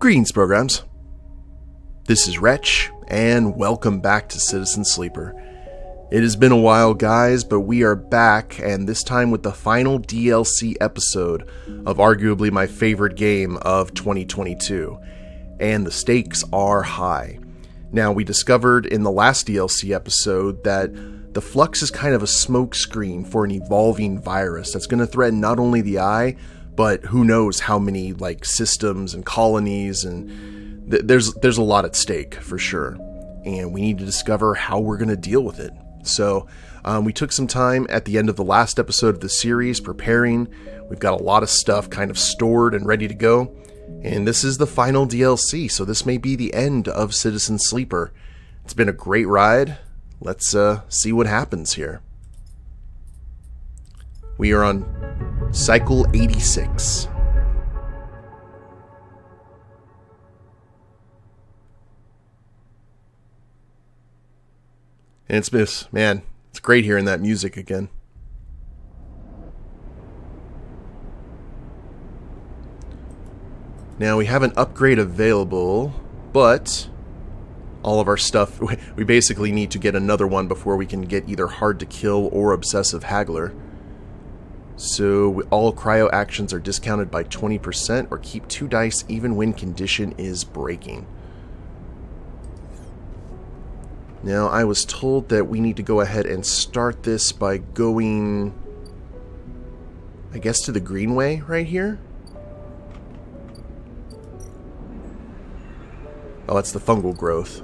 Greetings, programs. This is Wretch, and welcome back to Citizen Sleeper. It has been a while, guys, but we are back, and this time with the final DLC episode of arguably my favorite game of 2022. And the stakes are high. Now, we discovered in the last DLC episode that the Flux is kind of a smokescreen for an evolving virus that's going to threaten not only the eye, but who knows how many systems and colonies, and there's a lot at stake for sure. And we need to discover how we're going to deal with it. So we took some time at the end of the last episode of the series preparing. We've got a lot of stuff kind of stored and ready to go. And this is the final DLC, so this may be the end of Citizen Sleeper. It's been a great ride. Let's see what happens here. We are on Cycle 86. And it's great hearing that music again. Now, we have an upgrade available, but all of our stuff, we basically need to get another one before we can get either Hard to Kill or Obsessive Haggler. So, all cryo actions are discounted by 20% or keep 2 dice even when condition is breaking. Now, I was told that we need to go ahead and start this by going, I guess, to the Greenway right here? Oh, that's the fungal growth.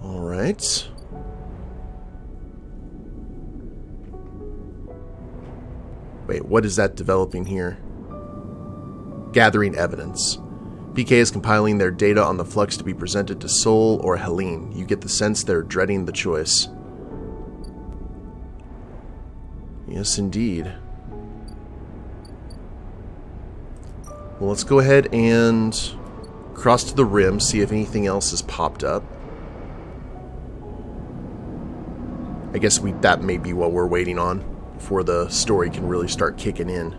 Alright. Wait, what is that developing here? Gathering evidence. PK is compiling their data on the Flux to be presented to Sol or Helene. You get the sense they're dreading the choice. Yes, indeed. Well, let's go ahead and cross to the rim, see if anything else has popped up. I guess that may be what we're waiting on before the story can really start kicking in.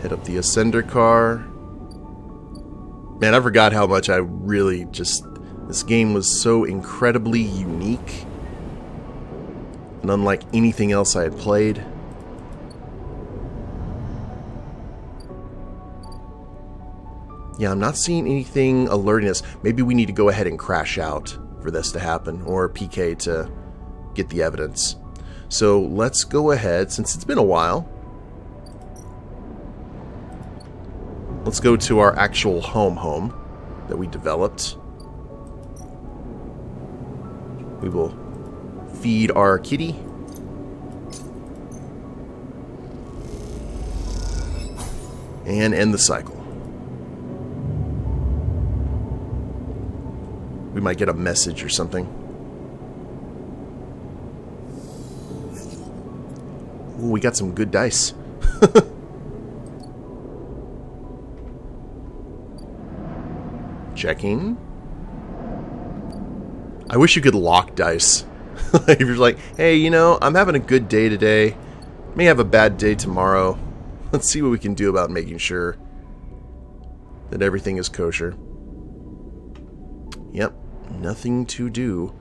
Head up the Ascender car. Man, I forgot how much I really this game was so incredibly unique and unlike anything else I had played. Yeah, I'm not seeing anything alerting us. Maybe we need to go ahead and crash out for this to happen, or PK to get the evidence. So let's go ahead, since it's been a while. Let's go to our actual home that we developed. We will feed our kitty. And end the cycle. We might get a message or something. Ooh, we got some good dice. Checking. I wish you could lock dice. If you're like, hey, I'm having a good day today. May have a bad day tomorrow. Let's see what we can do about making sure that everything is kosher. Yep, nothing to do.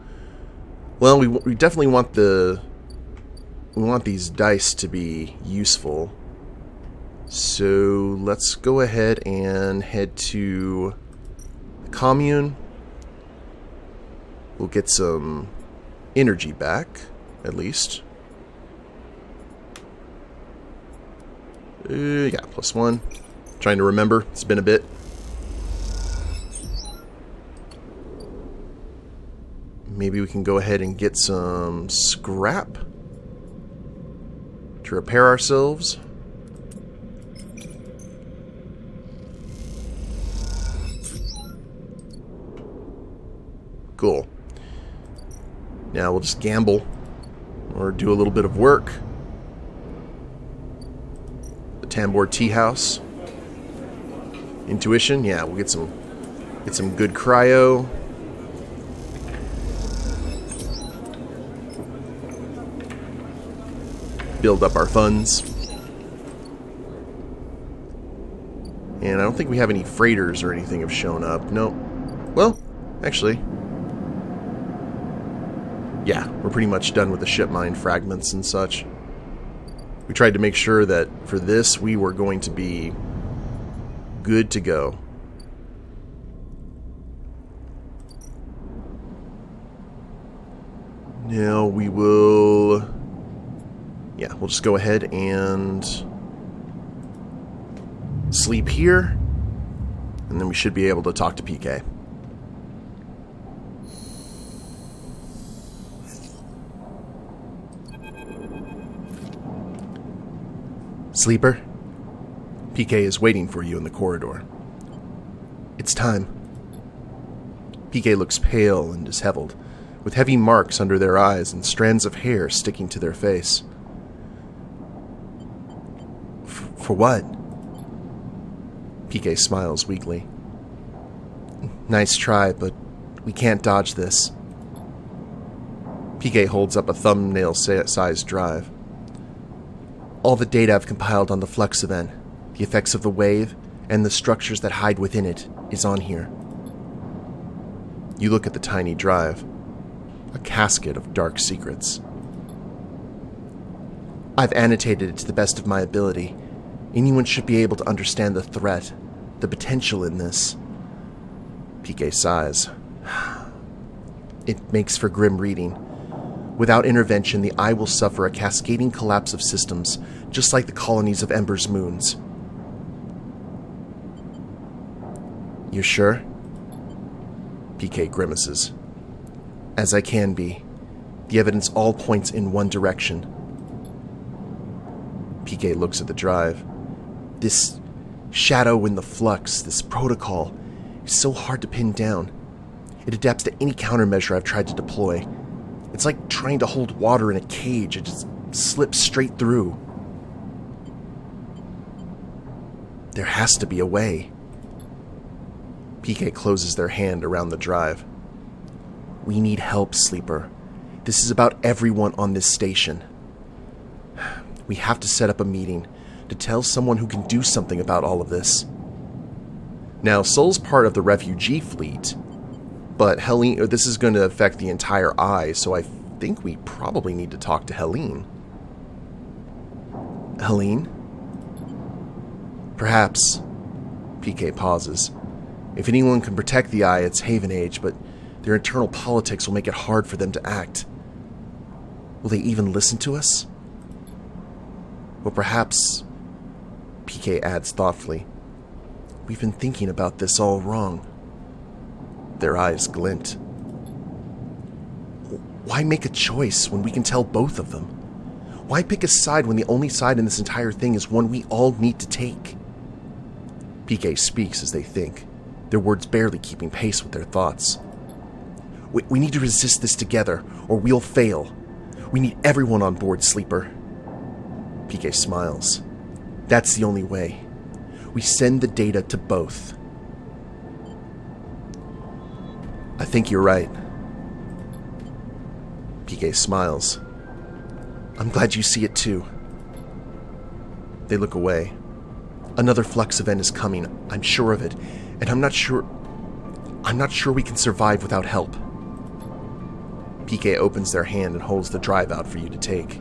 Well, we definitely want these dice to be useful. So let's go ahead and head to the commune. We'll get some energy back, at least. Yeah, +1. Trying to remember. It's been a bit. Maybe we can go ahead and get some scrap to repair ourselves. Cool. Now we'll just gamble or do a little bit of work. The Tambor Tea House. Intuition, yeah, we'll get some good cryo. Build up our funds. And I don't think we have any freighters or anything have shown up. No. Well, actually. Yeah, we're pretty much done with the ship mine fragments and such. We tried to make sure that for this we were going to be good to go. Now we will... Yeah, we'll just go ahead and sleep here, and then we should be able to talk to PK. Sleeper, PK is waiting for you in the corridor. It's time. PK looks pale and disheveled, with heavy marks under their eyes and strands of hair sticking to their face. For what? PK smiles weakly. Nice try, but we can't dodge this. PK holds up a thumbnail-sized drive. All the data I've compiled on the Flux event, the effects of the wave, and the structures that hide within it, is on here. You look at the tiny drive. A casket of dark secrets. I've annotated it to the best of my ability. Anyone should be able to understand the threat, the potential in this. PK sighs. It makes for grim reading. Without intervention, the Eye will suffer a cascading collapse of systems, just like the colonies of Ember's moons. You sure? PK grimaces. As I can be. The evidence all points in one direction. PK looks at the drive. This shadow in the Flux, this protocol, is so hard to pin down. It adapts to any countermeasure I've tried to deploy. It's like trying to hold water in a cage. It just slips straight through. There has to be a way. PK closes their hand around the drive. We need help, Sleeper. This is about everyone on this station. We have to set up a meeting to tell someone who can do something about all of this. Now, Sol's part of the refugee fleet, but Helene, this is going to affect the entire Eye, so I think we probably need to talk to Helene. Helene? Perhaps. PK pauses. If anyone can protect the Eye, it's Haven Age, but their internal politics will make it hard for them to act. Will they even listen to us? Or perhaps, PK adds thoughtfully, we've been thinking about this all wrong. Their eyes glint. Why make a choice when we can tell both of them? Why pick a side when the only side in this entire thing is one we all need to take? PK speaks as they think, their words barely keeping pace with their thoughts. We need to resist this together, or we'll fail. We need everyone on board, Sleeper. PK smiles. That's the only way. We send the data to both. I think you're right. PK smiles. I'm glad you see it too. They look away. Another Flux event is coming, I'm sure of it, and I'm not sure we can survive without help. PK opens their hand and holds the drive out for you to take.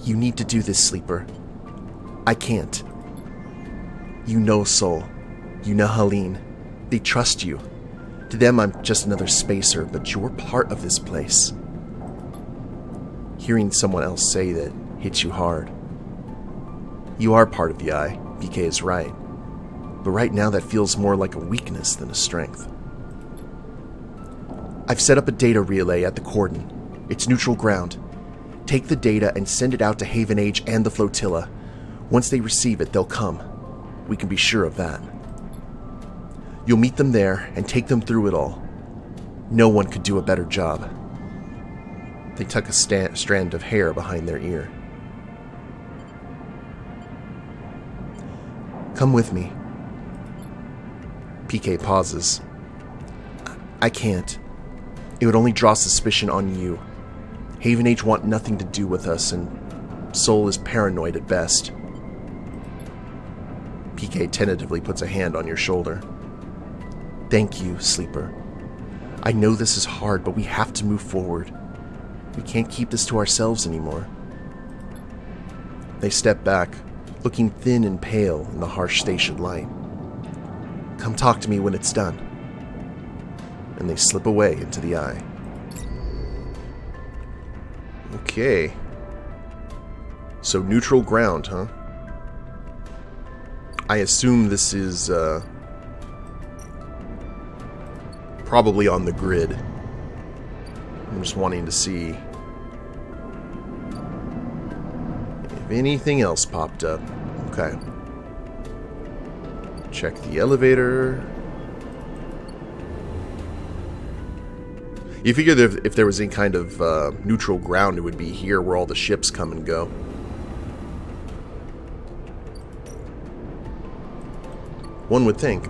You need to do this, Sleeper. I can't. You know Sol. You know Helene. They trust you. To them, I'm just another spacer, but you're part of this place. Hearing someone else say that hits you hard. You are part of the Eye, PK is right. But right now that feels more like a weakness than a strength. I've set up a data relay at the cordon. It's neutral ground. Take the data and send it out to Haven Age and the flotilla. Once they receive it, they'll come. We can be sure of that. You'll meet them there and take them through it all. No one could do a better job. They tuck a strand of hair behind their ear. Come with me. PK pauses. I can't. It would only draw suspicion on you. Haven Age want nothing to do with us, and Sol is paranoid at best. PK tentatively puts a hand on your shoulder. Thank you, Sleeper. I know this is hard, but we have to move forward. We can't keep this to ourselves anymore. They step back, looking thin and pale in the harsh station light. Come talk to me when it's done. And they slip away into the eye. Okay. So neutral ground, huh? I assume this is, probably on the grid. I'm just wanting to see if anything else popped up. Okay. Check the elevator. You figure that if there was any kind of neutral ground, it would be here where all the ships come and go. One would think.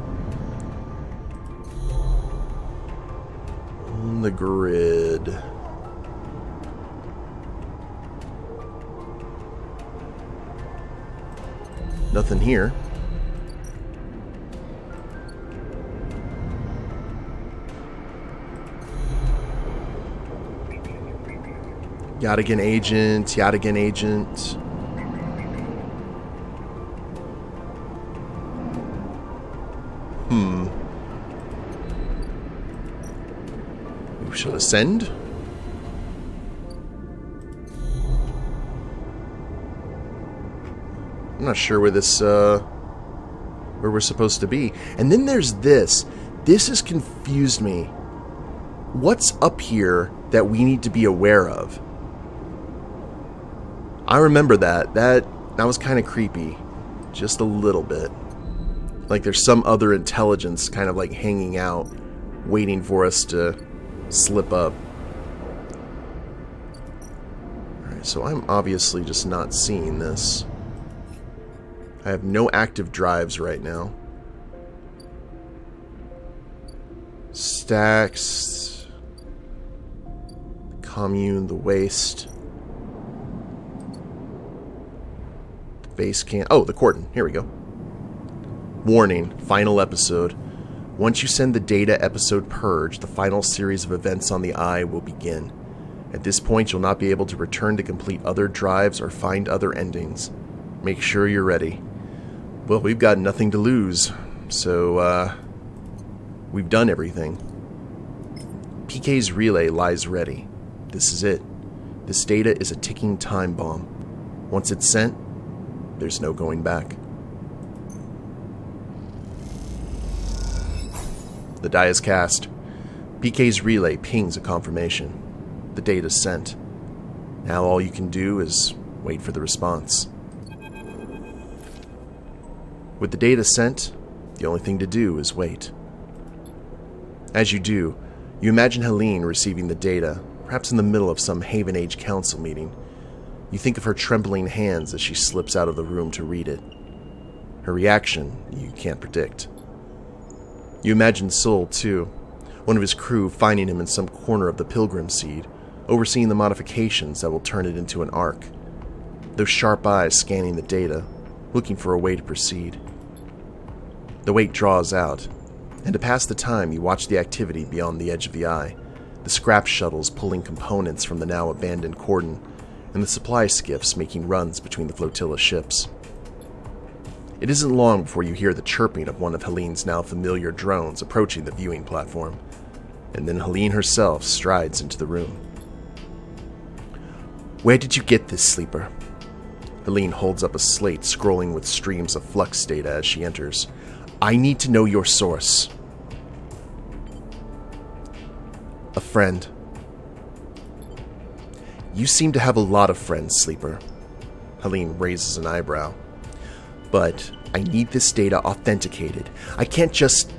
On the grid. Nothing here. Yadigan agent, Yadigan agent. We shall ascend. I'm not sure where this, where we're supposed to be. And then there's this. This has confused me. What's up here that we need to be aware of? I remember that. That was kind of creepy. Just a little bit. Like there's some other intelligence kind of like hanging out, waiting for us to slip up. Alright, so I'm obviously just not seeing this. I have no active drives right now. Stacks. Commune, the waste. The base camp. Oh, the cordon. Here we go. Warning, final episode. Once you send the data episode Purge, the final series of events on the Eye will begin. At this point, you'll not be able to return to complete other drives or find other endings. Make sure you're ready. Well, we've got nothing to lose, so, we've done everything. PK's relay lies ready. This is it. This data is a ticking time bomb. Once it's sent, there's no going back. The die is cast. PK's relay pings a confirmation. The data's sent. Now all you can do is wait for the response. With the data sent, the only thing to do is wait. As you do, you imagine Helene receiving the data, perhaps in the middle of some Haven Age Council meeting. You think of her trembling hands as she slips out of the room to read it. Her reaction, you can't predict. You imagine Sol, too, one of his crew finding him in some corner of the Pilgrim Seed, overseeing the modifications that will turn it into an ark. Those sharp eyes scanning the data, looking for a way to proceed. The wait draws out, and to pass the time you watch the activity beyond the edge of the eye, the scrap shuttles pulling components from the now abandoned cordon, and the supply skiffs making runs between the flotilla ships. It isn't long before you hear the chirping of one of Helene's now familiar drones approaching the viewing platform, and then Helene herself strides into the room. Where did you get this, Sleeper? Helene holds up a slate scrolling with streams of Flux data as she enters. I need to know your source. A friend. You seem to have a lot of friends, Sleeper. Helene raises an eyebrow. But I need this data authenticated. I can't just...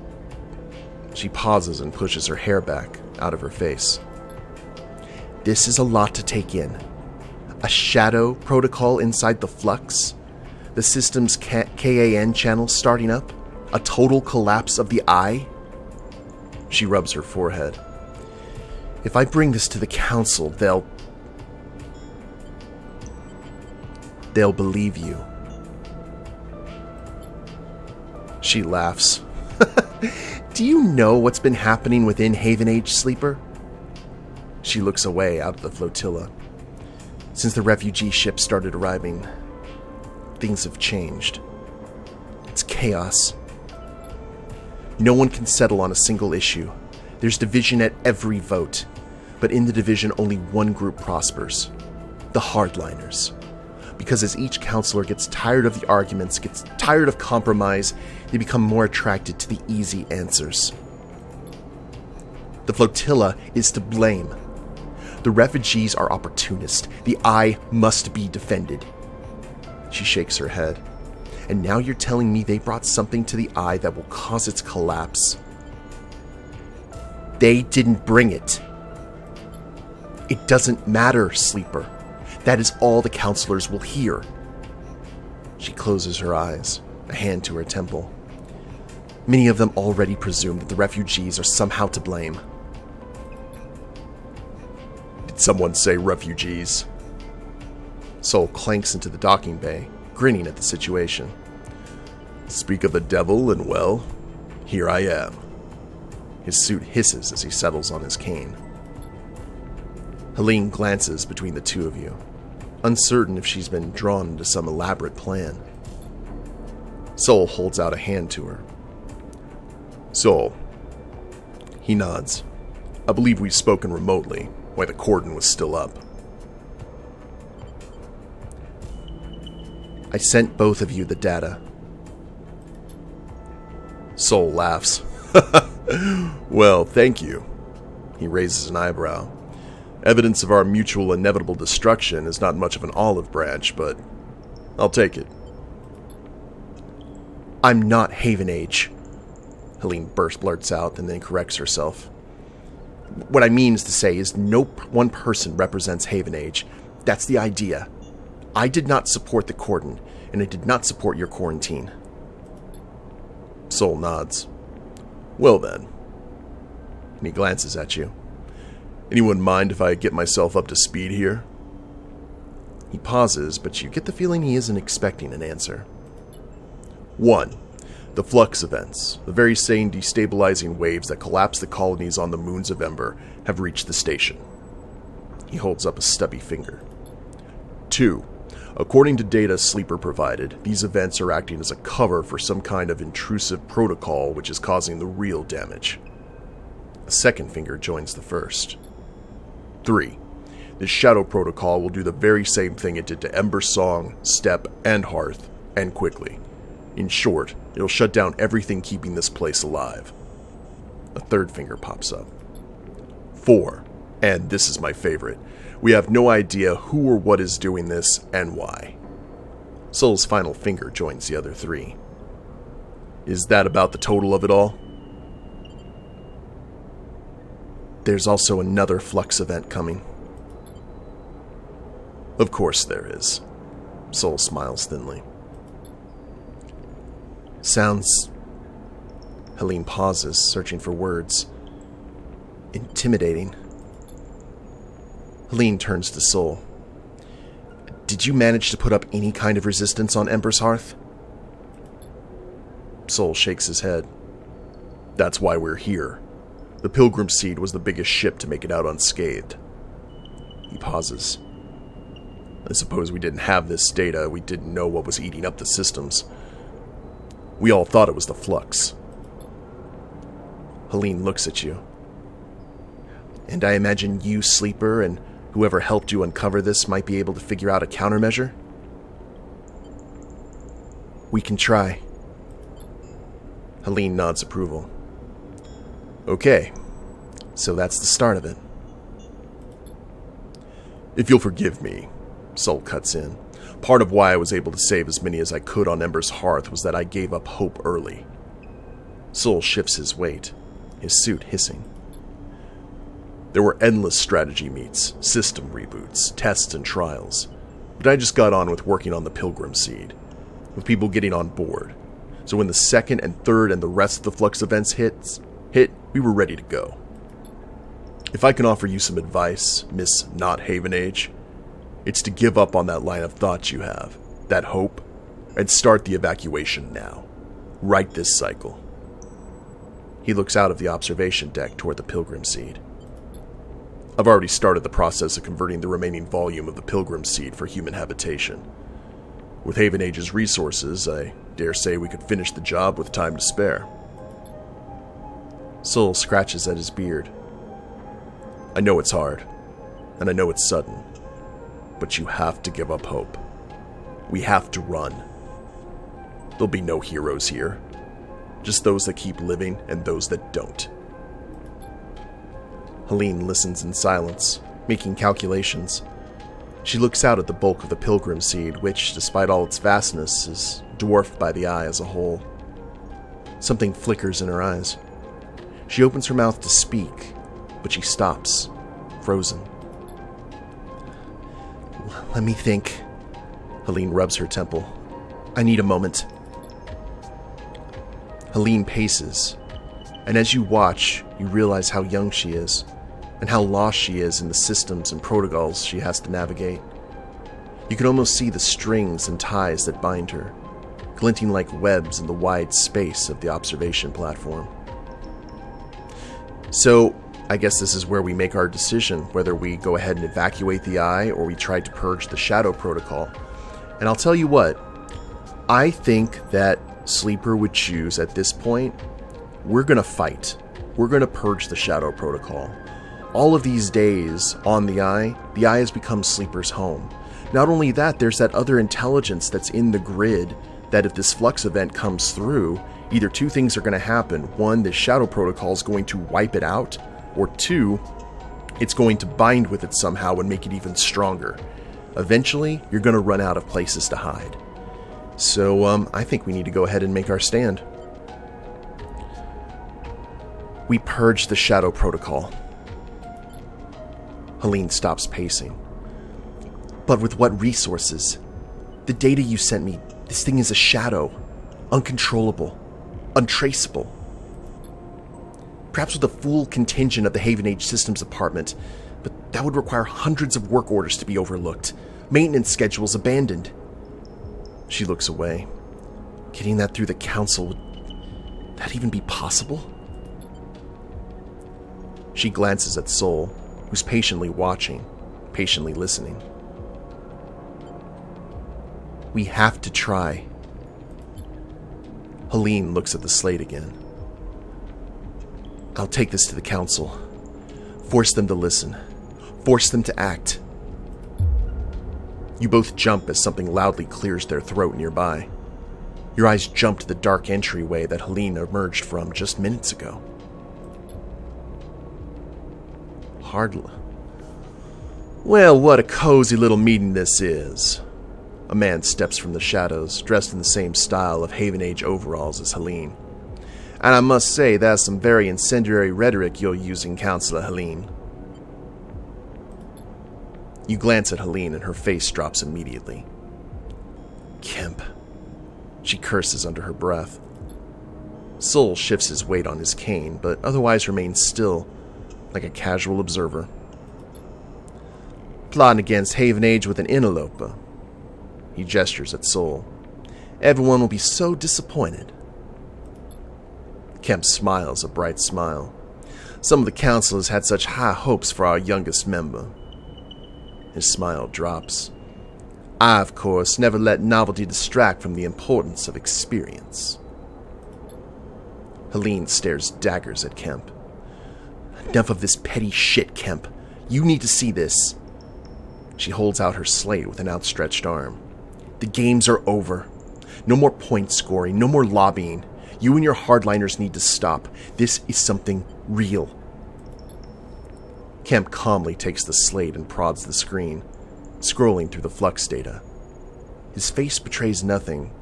She pauses and pushes her hair back out of her face. This is a lot to take in. A shadow protocol inside the Flux? The system's KAN channel starting up? A total collapse of the Eye? She rubs her forehead. If I bring this to the Council, they'll believe you. She laughs. Do you know what's been happening within Haven Age, Sleeper? She looks away out of the flotilla. Since the refugee ships started arriving, things have changed. It's chaos. No one can settle on a single issue. There's division at every vote. But in the division, only one group prospers. The hardliners. Because as each counselor gets tired of the arguments, gets tired of compromise, they become more attracted to the easy answers. The flotilla is to blame. The refugees are opportunists. The Eye must be defended. She shakes her head. And now you're telling me they brought something to the Eye that will cause its collapse. They didn't bring it. It doesn't matter, Sleeper. That is all the counselors will hear. She closes her eyes, a hand to her temple. Many of them already presume that the refugees are somehow to blame. Did someone say refugees? Sol clanks into the docking bay, grinning at the situation. Speak of the devil, and well, here I am. His suit hisses as he settles on his cane. Helene glances between the two of you, uncertain if she's been drawn into some elaborate plan. Sol holds out a hand to her. Sol. He nods. I believe we've spoken remotely, while the cordon was still up. I sent both of you the data. Sol laughs. Well, thank you. He raises an eyebrow. Evidence of our mutual inevitable destruction is not much of an olive branch, but I'll take it. I'm not Haven Age. Helene blurts out and then corrects herself. What I mean is to say is no one person represents Haven Age. That's the idea. I did not support the cordon, and I did not support your quarantine. Sol nods. Well then. And he glances at you. Anyone mind if I get myself up to speed here? He pauses, but you get the feeling he isn't expecting an answer. 1. The Flux events, the very same destabilizing waves that collapsed the colonies on the moons of Ember, have reached the station. He holds up a stubby finger. 2. According to data Sleeper provided, these events are acting as a cover for some kind of intrusive protocol which is causing the real damage. A second finger joins the first. 3. This shadow protocol will do the very same thing it did to Ember Song, Steppe, and Hearth, and quickly. In short, it'll shut down everything keeping this place alive. A third finger pops up. 4. And this is my favorite. We have no idea who or what is doing this, and why. Sol's final finger joins the other 3. Is that about the total of it all? There's also another Flux event coming. Of course there is. Sol smiles thinly. Sounds... Helene pauses, searching for words. Intimidating. Helene turns to Sol. Did you manage to put up any kind of resistance on Ember's Hearth? Sol shakes his head. That's why we're here. The Pilgrim Seed was the biggest ship to make it out unscathed. He pauses. I suppose we didn't have this data. We didn't know what was eating up the systems. We all thought it was the Flux. Helene looks at you. And I imagine you, Sleeper, and whoever helped you uncover this might be able to figure out a countermeasure? We can try. Helene nods approval. Okay, so that's the start of it. If you'll forgive me, Sol cuts in. Part of why I was able to save as many as I could on Ember's Hearth was that I gave up hope early. Sol shifts his weight, his suit hissing. There were endless strategy meets, system reboots, tests and trials. But I just got on with working on the Pilgrim Seed, with people getting on board. So when the second and third and the rest of the Flux events hit, we were ready to go. If I can offer you some advice, Miss Not Haven Age, it's to give up on that line of thought you have, that hope, and start the evacuation now. Right this cycle. He looks out of the observation deck toward the Pilgrim Seed. I've already started the process of converting the remaining volume of the Pilgrim Seed for human habitation. With Haven Age's resources, I dare say we could finish the job with time to spare. Sol scratches at his beard. I know it's hard, and I know it's sudden, but you have to give up hope. We have to run. There'll be no heroes here. Just those that keep living and those that don't. Helene listens in silence, making calculations. She looks out at the bulk of the Pilgrim Seed, which, despite all its vastness, is dwarfed by the eye as a whole. Something flickers in her eyes. She opens her mouth to speak, but she stops, frozen. Let me think. Helene rubs her temple. I need a moment. Helene paces, and as you watch, you realize how young she is, and how lost she is in the systems and protocols she has to navigate. You can almost see the strings and ties that bind her, glinting like webs in the wide space of the observation platform. So, I guess this is where we make our decision, whether we go ahead and evacuate the eye or we try to purge the Shadow Protocol. And I'll tell you what, I think that Sleeper would choose at this point, we're going to fight. We're going to purge the Shadow Protocol. All of these days on the eye has become Sleeper's home. Not only that, there's that other intelligence that's in the grid that if this Flux event comes through, either two things are going to happen. One, the Shadow Protocol is going to wipe it out, or two, it's going to bind with it somehow and make it even stronger. Eventually, you're going to run out of places to hide. So, I think we need to go ahead and make our stand. We purge the Shadow Protocol. Helene stops pacing. But with what resources? The data you sent me, this thing is a shadow. Uncontrollable. Untraceable. Perhaps with a full contingent of the Haven Age Systems Department, but that would require hundreds of work orders to be overlooked. Maintenance schedules abandoned. She looks away. Getting that through the council, would that even be possible? She glances at Sol, who's patiently watching, patiently listening. We have to try. Helene looks at the slate again. I'll take this to the council. Force them to listen. Force them to act. You both jump as something loudly clears their throat nearby. Your eyes jump to the dark entryway that Helene emerged from just minutes ago. Hardly. Well, what a cozy little meeting this is. A man steps from the shadows, dressed in the same style of Haven Age overalls as Helene. And I must say, that's some very incendiary rhetoric you're using, Counselor Helene. You glance at Helene and her face drops immediately. Kemp. She curses under her breath. Sol shifts his weight on his cane, but otherwise remains still, like a casual observer. Plotting against Haven Age with an interloper. He gestures at Sol. Everyone will be so disappointed. Kemp smiles a bright smile. Some of the counselors had such high hopes for our youngest member. His smile drops. I, of course, never let novelty distract from the importance of experience. Helene stares daggers at Kemp. Enough of this petty shit, Kemp. You need to see this. She holds out her slate with an outstretched arm. The games are over. No more point scoring, no more lobbying. You and your hardliners need to stop. This is something real. Kemp calmly takes the slate and prods the screen, scrolling through the Flux data. His face betrays nothing,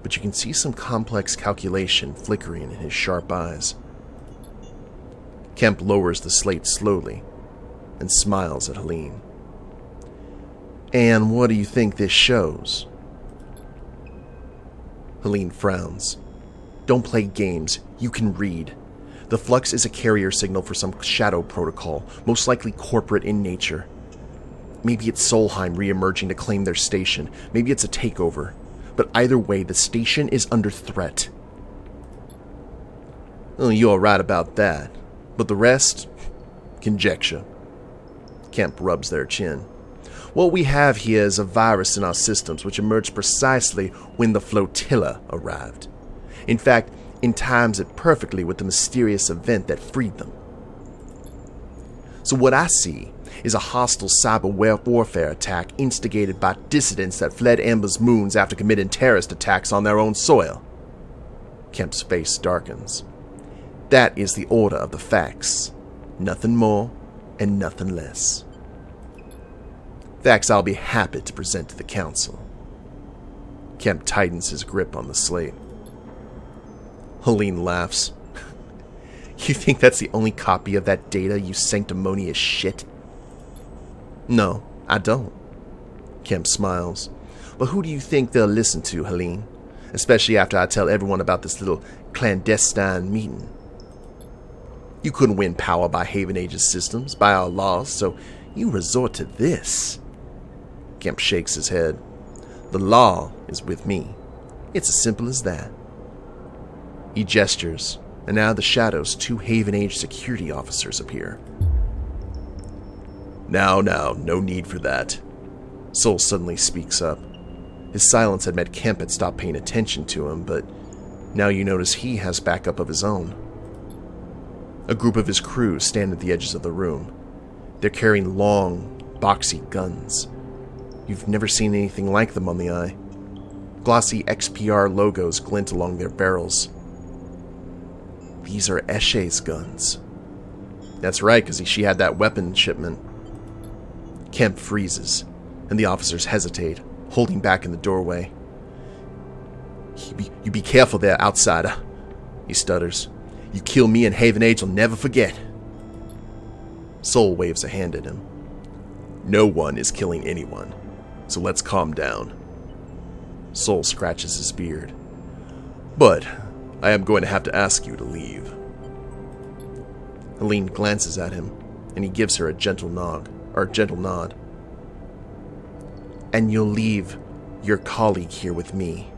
but you can see some complex calculation flickering in his sharp eyes. Kemp lowers the slate slowly and smiles at Helene. And what do you think this shows? Helene frowns. Don't play games. You can read. The Flux is a carrier signal for some shadow protocol, most likely corporate in nature. Maybe it's Solheim re-emerging to claim their station. Maybe it's a takeover. But either way, the station is under threat. Oh, you're right about that. But the rest? Conjecture. Kemp rubs their chin. What we have here is a virus in our systems which emerged precisely when the flotilla arrived. In fact, it times it perfectly with the mysterious event that freed them. So what I see is a hostile cyber warfare attack instigated by dissidents that fled Ember's moons after committing terrorist attacks on their own soil. Kemp's face darkens. That is the order of the facts. Nothing more and nothing less. Facts I'll be happy to present to the council. Kemp tightens his grip on the slate. Helene laughs. You think that's the only copy of that data, you sanctimonious shit? No, I don't. Kemp smiles. But who do you think they'll listen to, Helene? Especially after I tell everyone about this little clandestine meeting. You couldn't win power by Haven Age's systems, by our laws, so you resort to this. Kemp shakes his head. The law is with me. It's as simple as that. He gestures, and out of the shadows, 2 Haven Age security officers appear. Now, no need for that. Sol suddenly speaks up. His silence had meant Kemp had stopped paying attention to him, but now you notice he has backup of his own. A group of his crew stand at the edges of the room. They're carrying long, boxy guns. You've never seen anything like them on the eye. Glossy XPR logos glint along their barrels. These are Eshe's guns. That's right, because she had that weapon shipment. Kemp freezes, and the officers hesitate, holding back in the doorway. You be careful there, outsider, he stutters. You kill me and Haven Age will never forget. Sol waves a hand at him. No one is killing anyone, so let's calm down. Sol scratches his beard. But I am going to have to ask you to leave. Helene glances at him, and he gives her a gentle nod. And you'll leave your colleague here with me.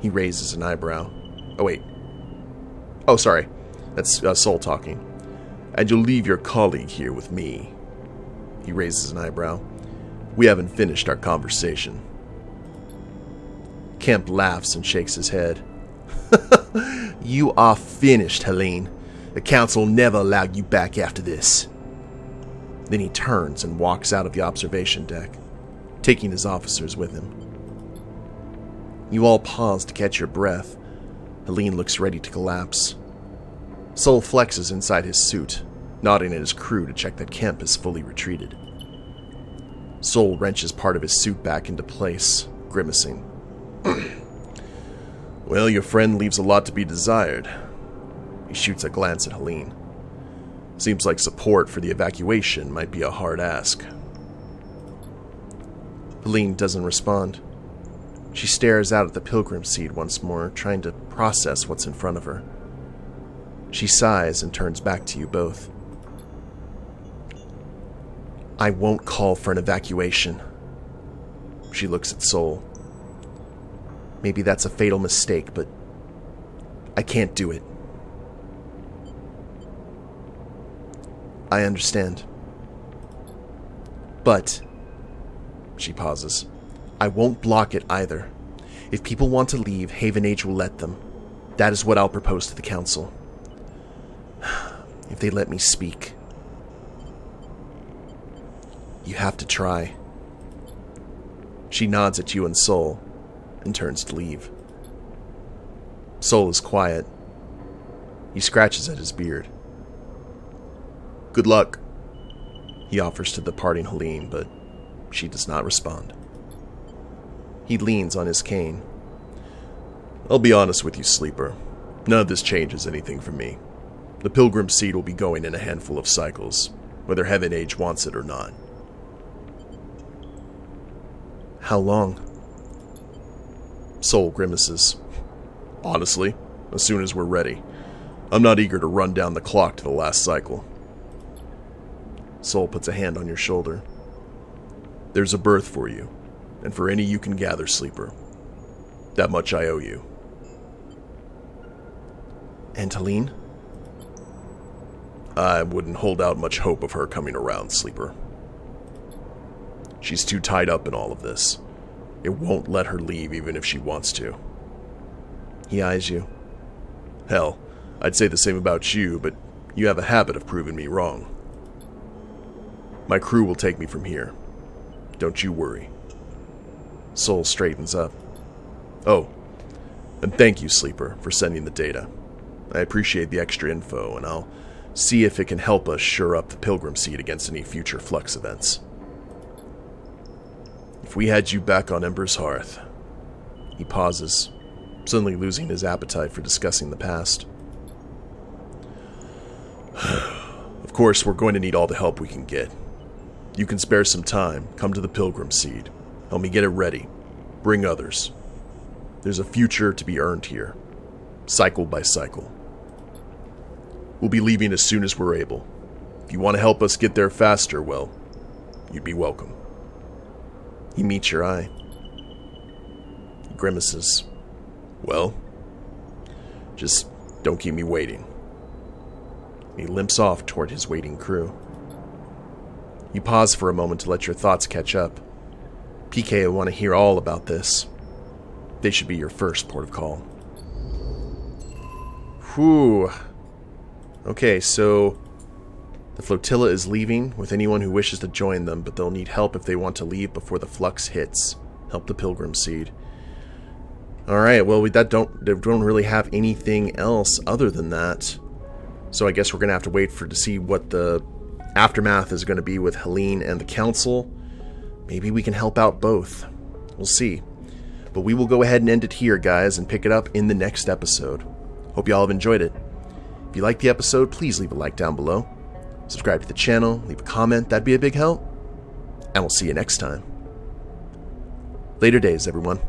He raises an eyebrow. Oh, wait. Oh, sorry. That's Sol talking. And you'll leave your colleague here with me. He raises an eyebrow. We haven't finished our conversation. Kemp laughs and shakes his head. You are finished, Helene. The council will never allow you back after this. Then he turns and walks out of the observation deck, taking his officers with him. You all pause to catch your breath. Helene looks ready to collapse. Sol flexes inside his suit, nodding at his crew to check that Kemp is fully retreated. Sol wrenches part of his suit back into place, grimacing. Well, your friend leaves a lot to be desired. He shoots a glance at Helene. Seems like support for the evacuation might be a hard ask. Helene doesn't respond. She stares out at the pilgrim seat once more, trying to process what's in front of her. She sighs and turns back to you both. I won't call for an evacuation. She looks at Sol. Maybe that's a fatal mistake, but I can't do it. I understand. But, she pauses, I won't block it either. If people want to leave, Haven Age will let them. That is what I'll propose to the council. If they let me speak. You have to try. She nods at you and Sol, and turns to leave. Sol is quiet. He scratches at his beard. Good luck, he offers to the departing Helene, but she does not respond. He leans on his cane. I'll be honest with you, Sleeper. None of this changes anything for me. The pilgrim seed will be going in a handful of cycles, whether Haven Age wants it or not. How long? Sol grimaces. Honestly, as soon as we're ready. I'm not eager to run down the clock to the last cycle. Sol puts a hand on your shoulder. There's a berth for you, and for any you can gather, Sleeper. That much I owe you. And Helene? I wouldn't hold out much hope of her coming around, Sleeper. She's too tied up in all of this. It won't let her leave even if she wants to. He eyes you. Hell, I'd say the same about you, but you have a habit of proving me wrong. My crew will take me from here. Don't you worry. Sol straightens up. Oh, and thank you, Sleeper, for sending the data. I appreciate the extra info, and I'll see if it can help us shore up the Pilgrim Seed against any future Flux events. If we had you back on Ember's hearth... He pauses, suddenly losing his appetite for discussing the past. Of course, we're going to need all the help we can get. You can spare some time, come to the Pilgrim Seed. Help me get it ready. Bring others. There's a future to be earned here, cycle by cycle. We'll be leaving as soon as we're able. If you want to help us get there faster, well, you'd be welcome. He meets your eye. He grimaces. Well, just don't keep me waiting. He limps off toward his waiting crew. You pause for a moment to let your thoughts catch up. PK will want to hear all about this. They should be your first port of call. Whew. Okay, so the flotilla is leaving with anyone who wishes to join them, but they'll need help if they want to leave before the Flux hits. Help the Pilgrim Seed. Alright, well, we don't really have anything else other than that. So I guess we're going to have to wait to see what the aftermath is going to be with Helene and the Council. Maybe we can help out both. We'll see. But we will go ahead and end it here, guys, and pick it up in the next episode. Hope you all have enjoyed it. If you liked the episode, please leave a like down below. Subscribe to the channel, leave a comment, that'd be a big help. And we'll see you next time. Later days, everyone.